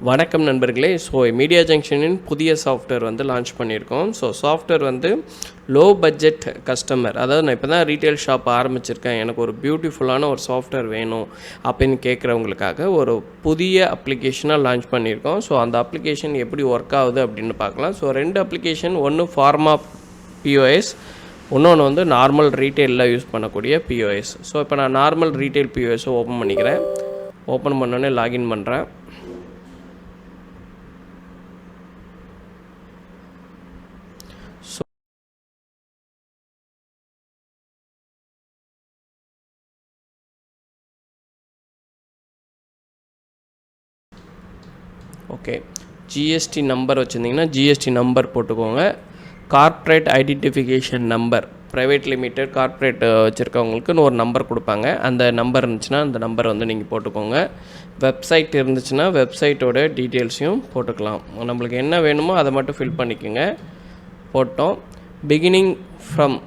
வணக்கம் நண்பர்களே. So media ஜங்ஷனின் புதிய சாஃப்ட்வேர் வந்து லான்ச் பண்ணியிருக்கோம். ஸோ சாஃப்ட்வேர் வந்து லோ பட்ஜெட் கஸ்டமர், அதாவது நான் இப்போ தான் ரீட்டைல் ஷாப் ஆரம்பிச்சிருக்கேன், எனக்கு ஒரு பியூட்டிஃபுல்லான ஒரு சாஃப்ட்வேர் வேணும் அப்படின்னு கேட்குறவங்களுக்காக ஒரு புதிய அப்ளிகேஷனாக லான்ச் பண்ணியிருக்கோம். ஸோ அந்த அப்ளிகேஷன் எப்படி ஒர்க் ஆகுது அப்படின்னு பார்க்கலாம். ஸோ 2 அப்ளிகேஷன், ஒன்று ஃபார்மா POS, இன்னொன்று வந்து நார்மல் ரீட்டெயிலில் யூஸ் பண்ணக்கூடிய POS. ஸோ இப்போ நான் நார்மல் ரீட்டெயில் POS ஓப்பன் பண்ணிக்கிறேன். ஓப்பன் பண்ணோன்னே லாகின் பண்ணுறேன். ஓகே, ஜிஎஸ்டி நம்பர் வச்சுருந்திங்கன்னா ஜிஎஸ்டி நம்பர் போட்டுக்கோங்க. Corporate identification number, private limited corporate வச்சுருக்கவங்களுக்குன்னு ஒரு நம்பர் கொடுப்பாங்க. அந்த நம்பர் இருந்துச்சுன்னா அந்த நம்பர் வந்து நீங்கள் போட்டுக்கோங்க. வெப்சைட் இருந்துச்சுன்னா வெப்சைட்டோட டீட்டெயில்ஸையும் போட்டுக்கலாம். நம்மளுக்கு என்ன வேணுமோ அதை மட்டும் ஃபில் பண்ணிக்கோங்க. போட்டோம். பிகினிங் ஃப்ரம்,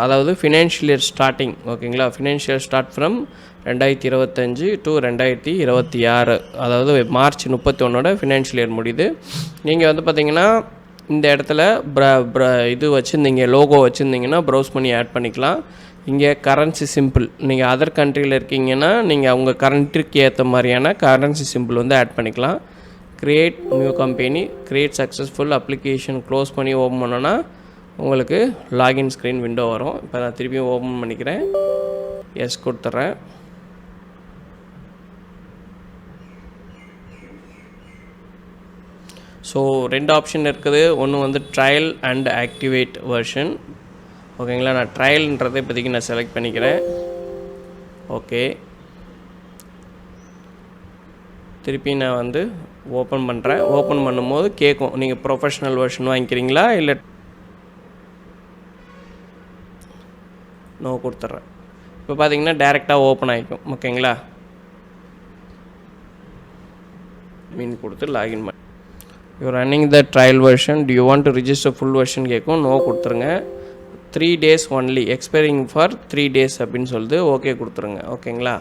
அதாவது ஃபினான்ஷியல் இயர் ஸ்டார்டிங், ஓகேங்களா. ஃபினான்ஷியல் ஸ்டார்ட் ஃப்ரம் 2025 to 2026, அதாவது மார்ச் 31 ஃபினான்ஷியல் இயர் முடியுது. நீங்கள் வந்து பார்த்திங்கன்னா இந்த இடத்துல இது வச்சுருந்தீங்க, லோகோ வச்சுருந்தீங்கன்னா ப்ரௌஸ் பண்ணி ஆட் பண்ணிக்கலாம். இங்கே கரன்சி சிம்பிள், நீங்கள் அதர் கண்ட்ரியில் இருக்கீங்கன்னா நீங்கள் அவங்க கரண்ட்ரிக்கு ஏற்ற மாதிரியான கரன்சி சிம்பிள் வந்து ஆட் பண்ணிக்கலாம். Create new company, create successful application close பண்ணி ஓப்பன் பண்ணோன்னா உங்களுக்கு லாகின் ஸ்க்ரீன் விண்டோ வரும். இப்போ நான் திருப்பியும் ஓப்பன் பண்ணிக்கிறேன். எஸ் கொடுத்துட்றேன். ஸோ 2 ஆப்ஷன் இருக்குது. ஒன்று வந்து ட்ரையல் அண்ட் ஆக்டிவேட் வெர்ஷன், ஓகேங்களா. நான் ட்ரையல்ன்றதை இப்போதைக்கு நான் செலக்ட் பண்ணிக்கிறேன். ஓகே, திருப்பி நான் வந்து ஓப்பன் பண்ணுறேன். ஓப்பன் பண்ணும்போது கேட்கும், நீங்கள் ப்ரொஃபஷ்னல் வெர்ஷன் வாங்கிக்கிறீங்களா இல்லை நோ கொடுத்துட்றேன். இப்போ பார்த்தீங்கன்னா டேரெக்டாக ஓப்பன் ஆகிக்கும், ஓகேங்களா. மீன் கொடுத்து லாகின் பண்ணி you running the trial version, to you want to register full version கேட்கும். நோ கொடுத்துருங்க. 3 days only, expiring for 3 days அப்படின்னு சொல்லுது. ஓகே கொடுத்துருங்க, ஓகேங்களா.